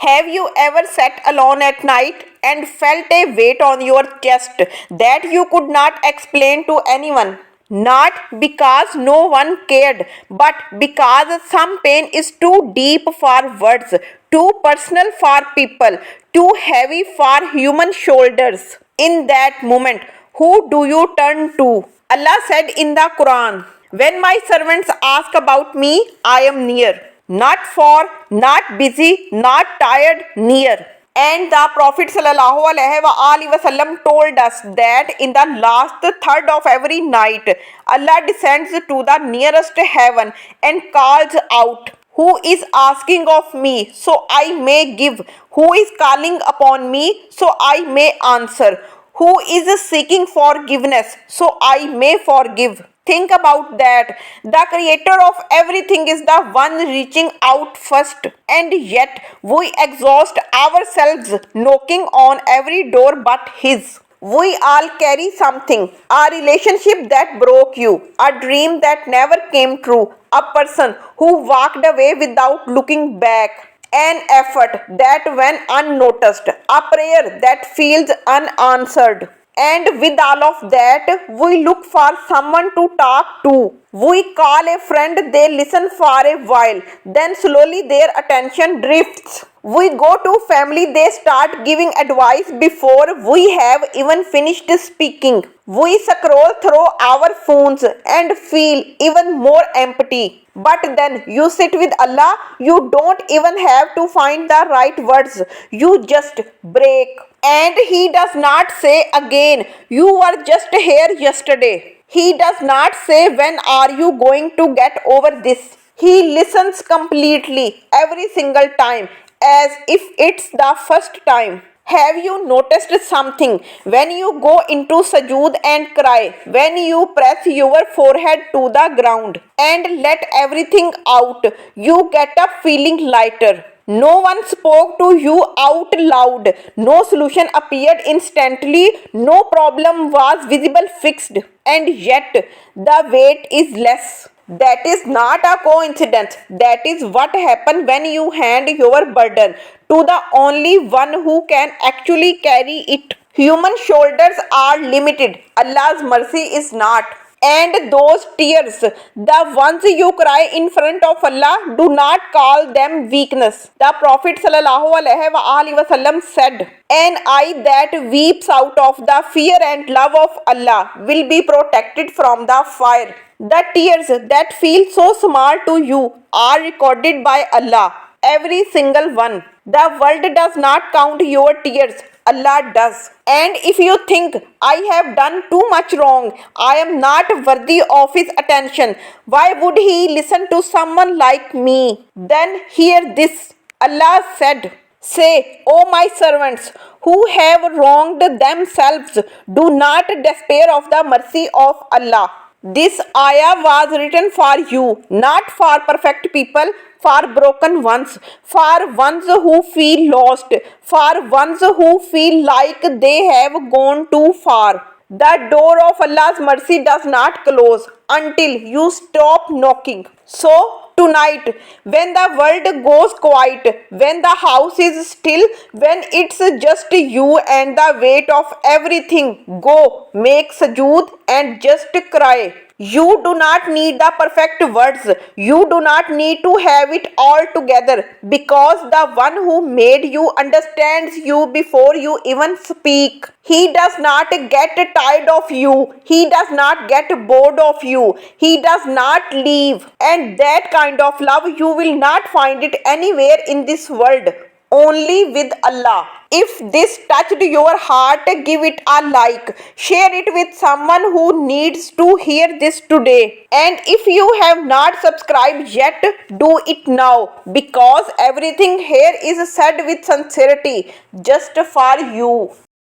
Have you ever sat alone at night and felt a weight on your chest that you could not explain to anyone? Not because no one cared, but because some pain is too deep for words, too personal for people, too heavy for human shoulders. In that moment, who do you turn to? Allah said in the Quran, "When my servants ask about me, I am near. Not far, not busy, not tired, near." And the Prophet ﷺ told us that in the last third of every night, Allah descends to the nearest heaven and calls out, "Who is asking of me, so I may give? Who is calling upon me, so I may answer? Who is seeking forgiveness, so I may forgive?" Think about that. The creator of everything is the one reaching out first, and yet we exhaust ourselves knocking on every door but his. We all carry something, a relationship that broke you, a dream that never came true, a person who walked away without looking back, an effort that went unnoticed, a prayer that feels unanswered. And with all of that, we look for someone to talk to. We call a friend, they listen for a while, then slowly their attention drifts. We go to family, they start giving advice before we have even finished speaking. We scroll through our phones and feel even more empty. But then you sit with Allah, you don't even have to find the right words. You just break. And He does not say again, "You were just here yesterday." He does not say, "When are you going to get over this?" He listens completely every single time, as if it's the first time. Have you noticed something? When you go into sujood and cry, when you press your forehead to the ground and let everything out, you get up feeling lighter. No one spoke to you out loud. No solution appeared instantly. No problem was visible fixed. And yet, the weight is less. That is not a coincidence. That is what happens when you hand your burden to the only one who can actually carry it. Human shoulders are limited. Allah's mercy is not. And those tears, the ones you cry in front of Allah, do not call them weakness. The Prophet ﷺ said, "An eye that weeps out of the fear and love of Allah will be protected from the fire." The tears that feel so small to you are recorded by Allah, every single one. The world does not count your tears. Allah does. And if you think, "I have done too much wrong, I am not worthy of His attention, why would He listen to someone like me?" then hear this. Allah said, "Say, O my servants who have wronged themselves, do not despair of the mercy of Allah." This ayah was written for you, not for perfect people, for broken ones, for ones who feel lost, for ones who feel like they have gone too far. The door of Allah's mercy does not close until you stop knocking. So, tonight, when the world goes quiet, when the house is still, when it's just you and the weight of everything, go, make sujood and just cry. You do not need the perfect words. You do not need to have it all together, because the one who made you understands you before you even speak. He does not get tired of you. He does not get bored of you. He does not leave. And that kind of love, you will not find it anywhere in this world. Only with Allah. If this touched your heart, give it a like. Share it with someone who needs to hear this today. And if you have not subscribed yet, do it now, because everything here is said with sincerity, just for you.